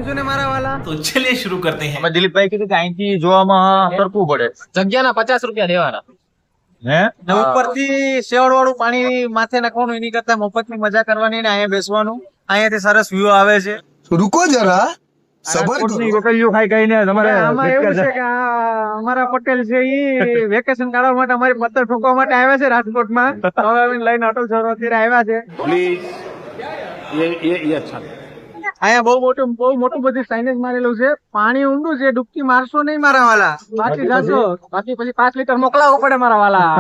છો ને મારા વાલા? तो चलिए शुरू करते हैं। અમે દિલીપભાઈ કીધું કે અહીંથી જોવામાં સરખું પડે જગ્યાના 50 રૂપિયા દેવાના. હે ને ઉપરથી સેવડ વાળું પાણી માથે નાખવાનું, એની કરતા મફતની મજા કરવાની ને અહીંયા બેસવાનું. અહીંયાથી સરસ વ્યૂ આવે છે. रुको जरा सबर રાજકોટની करो રોકડીઓ ખાઈ ખાઈને તમારે આમાં એવું છે કે અમારા પટેલ છે ઈ વેકેશન કાઢવા માટે અમારી પત્તર ઠોકવા માટે આવ્યા છે રાજકોટમાં. તો હવે અમે લઈને અટલ સરોવર અત્યારે આવ્યા છે. અહીંયા બહુ મોટું બધું સાઇનેજ મારેલું છે. પાણી ઊંડું છે, ડૂબકી મારશો નહીં મારા વાલા, બાકી જાશો. બાકી પછી 5 લીટર મોકલાવવું પડે મારા વાલા.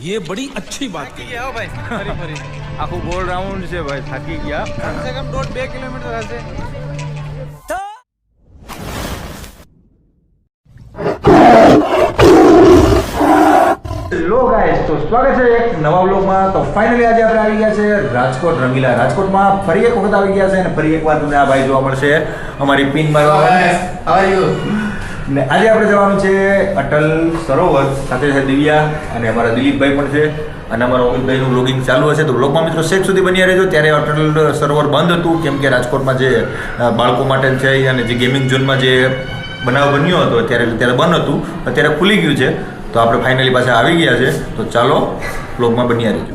ये बड़ी अच्छी बात થાકી ગયા હો ભાઈ, ફરી. આખું ગોળ રાઉન્ડ છે ભાઈ, થાકી ગયા. કમસે કમ 1.5-2 કિલોમીટર હશે. હેલો ગાઈસ, તો સ્વાગત છે એક નવા વ્લોગમાં. તો ફાઇનલી આજે આપણે આવી ગયા છે રાજકોટ રંગીલા. રાજકોટમાં ફરી એક વખત આવી ગયા છે અને ફરી એકવાર તમને આ ભાઈ જોવા મળશે અમારી પિન મારવા. ને આજે આપણે જવાનું છે અટલ સરોવર. સાથે છે દિવ્યા અને અમારા દિલીપભાઈ પણ છે અને અમારા અમિતભાઈનું વ્લોગિંગ ચાલુ હશે. તો વ્લોગમાં મિત્રો છેક સુધી બન્યા રહેજો. ત્યારે અટલ સરોવર બંધ હતું કેમ કે રાજકોટમાં જે બાળકો માટે છે અને જે ગેમિંગ ઝોનમાં જે બનાવ બન્યો હતો ત્યારે બંધ હતું, અત્યારે ખુલી ગયું છે. તો આપણે ફાઇનલી પાછા આવી ગયા છે. તો ચાલો વ્લોગમાં બન્યા રહેજો.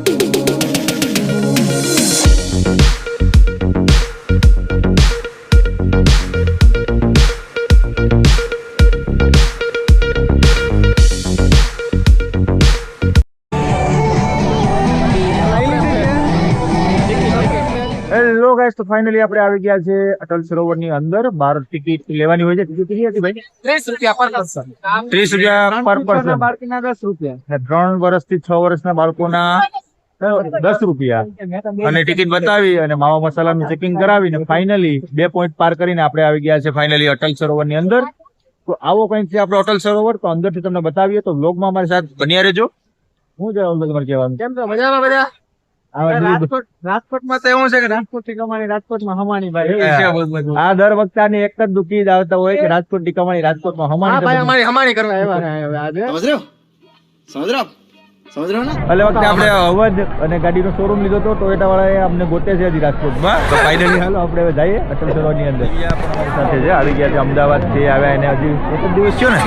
હેલો ગાઈસ, તો ફાઇનલી આપણે આવી ગયા છે અટલ સરોવરની અંદર. બહાર ટિકિટ લેવાની હોય છે. ટિકિટ કેટલી હતી ભાઈ? 30 રૂપિયા પર પર્સન. 30 રૂપિયા પર પર્સન. બાળકીના 10 રૂપિયા. 3 વર્ષથી 6 વર્ષના બાળકોના 10 રૂપિયા. અને ટિકિટ બતાવી અને માવા મસાલાનું ચેકિંગ કરાવીને ફાઇનલી 2 પોઈન્ટ પાર કરીને આપણે આવી ગયા છે ફાઇનલી અટલ સરોવરની અંદર. તો આવો કંઈક છે આપણો અટલ સરોવર. તો અંદરથી તમને બતાવીએ. તો વ્લોગમાં અમારી સાથે બન્યા રહેજો. શું છે તમારે કહેવાનું? કેમ છો? મજામાં બધા? રાજકોટમાં તો એવું છે કે રાજકોટ થી કમાણી રાજકોટમાં હમાણી ભાઈ. આ દર વખતે આની એક જ દુઃખી જ આવતા હોય કે રાજકોટ ની કમાણી રાજકોટમાં હા ભાઈ, હમાણી. અમારી હમાણી કરવા આવ્યા આજે. એટલે વખતે આપણે અવધ અને ગાડીનો શોરૂમ લીધો હતો. ટોયોટા વાળાએ અમને ગોતે છે હજી રાજકોટમાં. તો ફાઇનલી હાલો આપણે હવે જઈએ અટલ સરોવરની અંદર. અમારી સાથે છે, આવી ગયા છે અમદાવાદ થી આવ્યા એને હજી એક જ દિવસ થયો ને,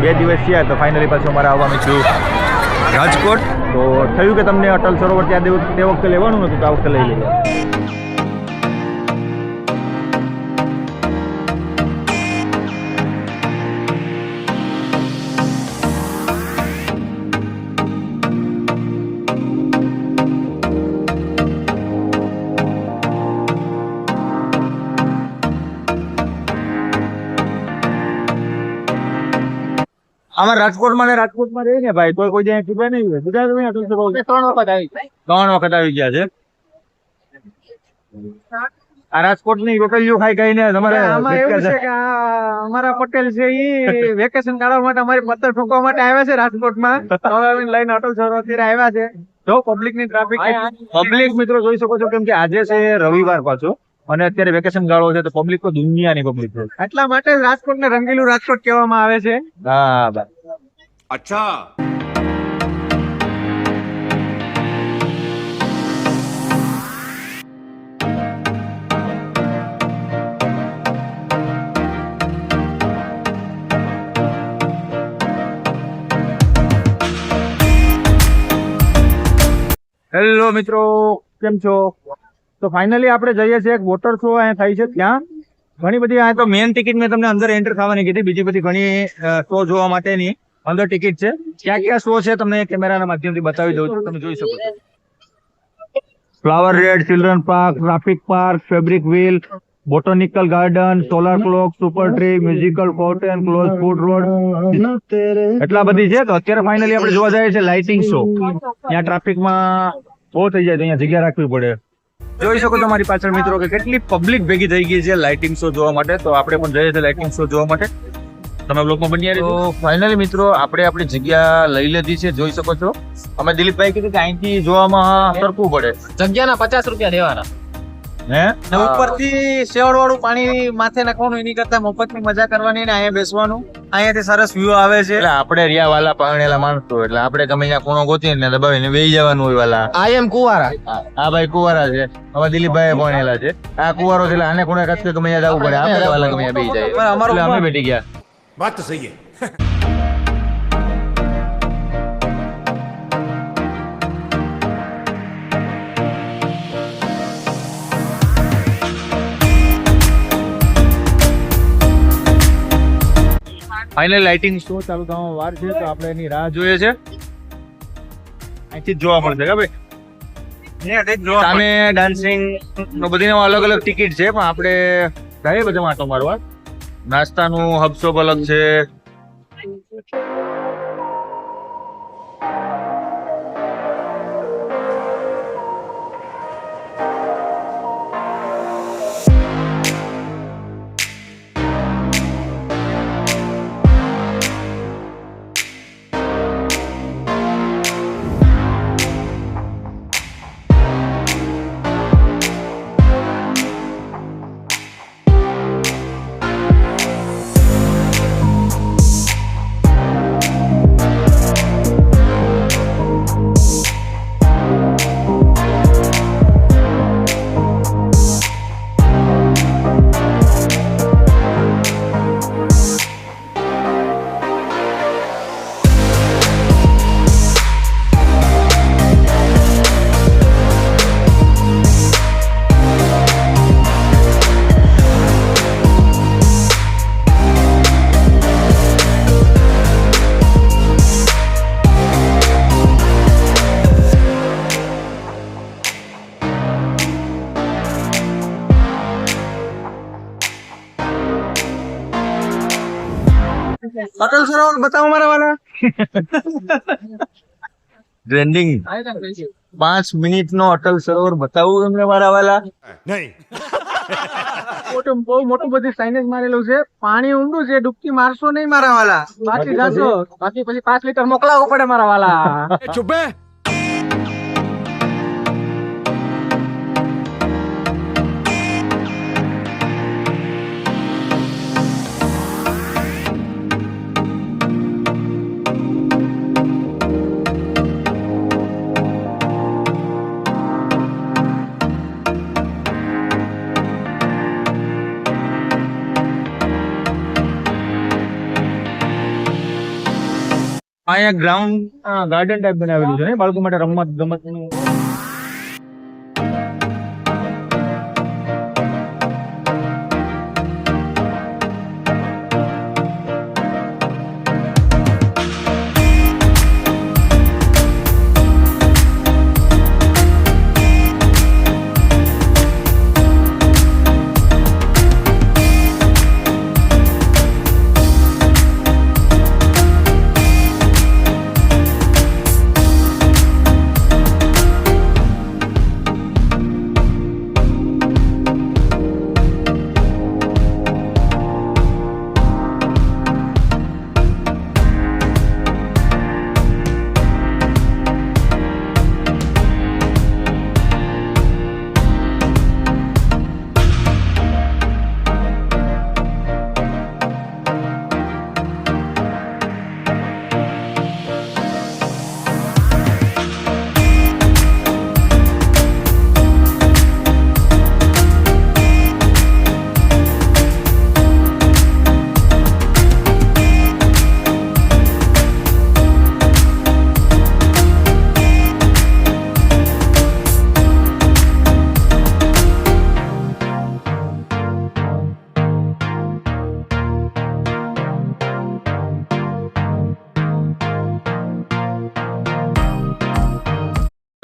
2 દિવસ થયા. તો ફાઇનલી પાછું અમારે આવવાનું છું રાજકોટ. તો થયું કે તમને અટલ સરોવર ત્યાં તે વખતે લેવાનું નતું, તો આ વખતે લઈ લઈએ. અમારે રાજકોટમાં રહીએ ને ભાઈ, તો કોઈ જ્યાં કીધા નહીં હોય. ગુજરાત અટલ સરોવર 3 વખત આવી. 3 વખત આવી ગયા છે. આ રાજકોટની રોકડીઓ ખાઈ ખાઈને તમારે આમાં એવું છે કે અમારા પટેલ છે ઈ વેકેશન કાઢવા માટે અમારી પત્તર ઠોકવા માટે આવ્યા છે રાજકોટમાં. તો હવે અમે લઈને અટલ સરોવર અત્યારે આવ્યા છે. જો પબ્લિક ની ટ્રાફિક, પબ્લિક મિત્રો જોઈ શકો છો કેમ કે આજે છે રવિવાર પાછો અને અત્યારે વેકેશન ગાળો છે. તો પબ્લિક તો દુનિયાની પબ્લિક છે. એટલા માટે રાજકોટ ને રંગીલું રાજકોટ કહેવામાં આવે છે. હા ભાઈ. अच्छा હેલો મિત્રો, કેમ છો? તો ફાઇનલી આપણે જઈએ છીએ એક વોટર શો અહીંયા થાય છે ત્યાં. ઘણી બધી આ તો મેઇન ટિકિટ મેં તમને અંદર એન્ટર થવાની કીધી. બીજી બધી ઘણી શો જોવા માટેની અંદર ટિકિટ છે. ક્યાં ક્યાં શો છે તમને કેમેરાના માધ્યમથી બતાવી દઉં છું, તમે જોઈ શકો છો. Flower red, children park, traffic park, fabric wheel, botanical garden, solar clock, super tree, musical fountain, close food road, એટલા બધી છે. તો અત્યારે ફાઇનલી આપણે જોવા જઈએ છીએ લાઇટિંગ શો. ત્યાં ટ્રાફિકમાં બહુ થઈ જાય તો અહીંયા જગ્યા રાખવી પડે. જોઈ શકો તમારી પાછળ મિત્રો કે કેટલી પબ્લિક ભેગી થઈ ગઈ છે લાઇટિંગ શો જોવા માટે. તો આપણે પણ જઈએ છીએ લાઇટિંગ શો જોવા માટે. તમે બ્લોગમાં બન્યા રહેજો. ફાઇનલી મિત્રો આપણે આપણી જગ્યા લઈ લીધી છે, જોઈ શકો છો. અમે દિલીપભાઈ કીધું કે અહીંથી જોવામાં સરખું પડે. જગ્યાના 50 રૂપિયા દેવાના. હે ઉપરથી સેવડ વાળું પાણી માથે નાખવાનું, એની કરતા મફતની મજા કરવાની ને અહીંયા બેસવાનું. અહીંયાથી સરસ વ્યૂ આવે છે. એટલે આપણે રિયા વાલા પરણેલા માણસો એટલે આપણે ગમે ત્યાં ખૂણો ગોતીને દબાવીને બેસી જવાનું હોય વાલા. આઈ એમ કુવારા. આ ભાઈ કુંવારા છે, હવે દિલીપભાઈ પરણેલા છે. આ કુંવારો છે એટલે આને ખૂણે કચ્છ ગમે ત્યાં જવું પડે. આપણે વાલા ગમે ત્યાં બેસી જાય. એટલે અમે બેઠી ગયા. बात तो सही है. ફાઇનલ લાઇટિંગ શો ચાલુ થવામાં વાર છે તો આપણે એની રાહ જોઈએ છે. અહીંથી જ જોવા મળશે કે ભાઈ સામે ડાન્સિંગ બધી અલગ અલગ ટિકિટ છે પણ આપણે જઈએ બધા માટો મારવા. નાસ્તાનું હબશોપ અલગ છે. અટલ સરોવર બતાવો મારા વાલા. ટ્રેન્ડિંગ 5 મિનિટનો અટલ સરોવર બતાવું તમને મારા વાલા. नहीं. બહુ મોટું બધી સાઇનેજ મારેલું છે. પાણી ઊંડું છે, ડૂબકી મારશો નહીં મારા વાલા. બાકી જાશો બાકી પછી 5 લીટર મોકલાવવું પડે મારા વાલા. चुप है. અહીંયા ગ્રાઉન્ડ ગાર્ડન ટાઈપ બનાવેલું છે ને બાળકો માટે રમત ગમતનું.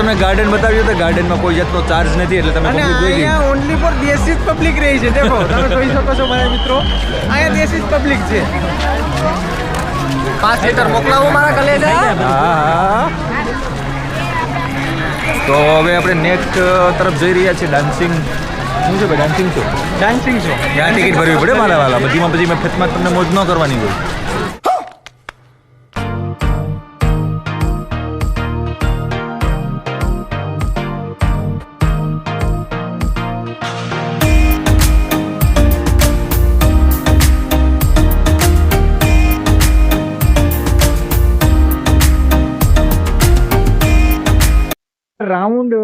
તમને ગાર્ડન બતાવ્યું તો ગાર્ડનમાં કોઈ જાતનો ચાર્જ નથી એટલે તમે અને public જોઈ લીધી. અહીંયા ઓનલી ફોર દેશી જ પબ્લિક રહી છે. દેખો તમે જોઈ શકો છો મારા મિત્રો, અહીંયા દેશી જ પબ્લિક છે. 5 લીટર મોકલાવું મારા કલેજા. હા. તો હવે આપણે નેક્સ્ટ તરફ જઈ રહ્યા છીએ. ડાન્સિંગ શું છે ભાઈ? Dancing show. Dancing show. ત્યાં ટિકિટ ભરવી પડે મારા વાલા. બધીમાં પછી મફતમાં તમને મોજ ન કરવાની હોય. રાઉન્ડ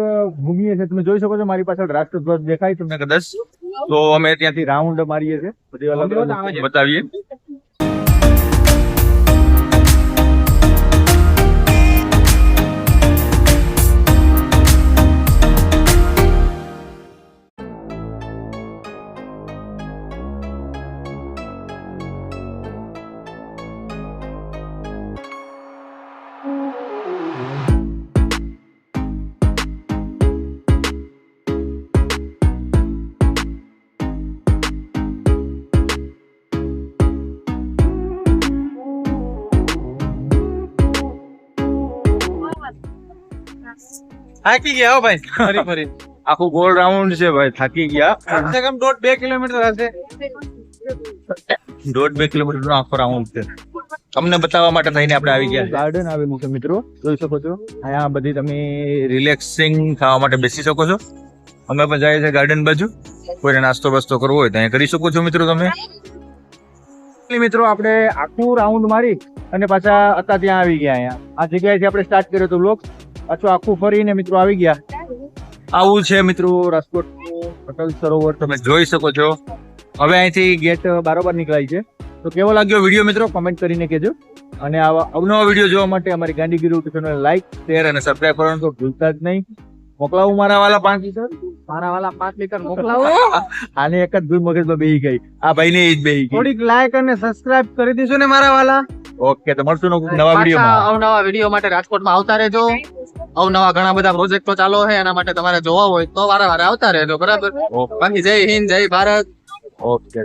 ઘૂમીએ છીએ. તમે જોઈ શકો છો મારી પાછળ રાષ્ટ્રધ્વજ દેખાય તમને કદાચ. તો અમે ત્યાંથી રાઉન્ડ મારીએ છીએ, બધી અલગ અલગ બતાવીએ. થાકી ગયા હો ભાઈ ફરી ફરી. આખું ગોળ રાઉન્ડ છે ભાઈ, થાકી ગયા. કમ સે કમ 1.5-2 કિલોમીટર હશે. 1.5-2 કિલોમીટર નો આખો રાઉન્ડ છે. તમને બતાવવા માટે થઈને આપણે આવી ગયા. ગાર્ડન આવેલું છે મિત્રો, જોઈ શકો છો. અહીંયા બધી તમે રિલેક્સિંગ થવા માટે બેસી શકો છો. અમે પણ જઈએ છીએ ગાર્ડન બાજુ. કોઈને નાસ્તો બસ્તો કરવો હોય તો અહીંયા કરી શકો છો મિત્રો તમે. મિત્રો આપણે આખું રાઉન્ડ મારી અને પાછા હતા ત્યાં આવી ગયા. અહીંયા આ જગ્યાએથી આપણે સ્ટાર્ટ કર્યો હતો વ્લોગ. પાછું આખું ફરીને મિત્રો આવી ગયા. આવું છે મિત્રો રાજકોટ અટલ સરોવર, તમે જોઈ શકો છો. હવે અહીંથી ગેટ બારોબાર નીકળાય છે. તો કેવો લાગ્યો વિડીયો મિત્રો કમેન્ટ કરીને કહેજો. અને આવા અવનવા વિડીયો જોવા માટે અમારી Gandhigiri YouTube channel like, share અને સબસ્ક્રાઇબ કરવાનું તો ભૂલતા જ નહીં. મોકલાવું મારા વાલા 5 લીટર. મારા વાલા 5 લીટર મોકલાવો. આને એક જ ભૂલ મગજમાં બેહી ગઈ. આ ભાઈને એ જ બેહી ગઈ. થોડીક લાઈક અને સબસ્ક્રાઇબ કરી દીધો ને મારા વાલા. ઓકે, તો મળશું નવા વિડીયોમાં. અવનવા વિડીયો માટે રાજકોટમાં આવતા રહેજો. અવનવા ઘણા બધા પ્રોજેક્ટો ચાલુ છે, એના માટે તમારે જોવા હોય તો વારે વારે આવતા રહેજો. બરાબર. બાકી જય હિન્દ, જય ભારત. ઓકે.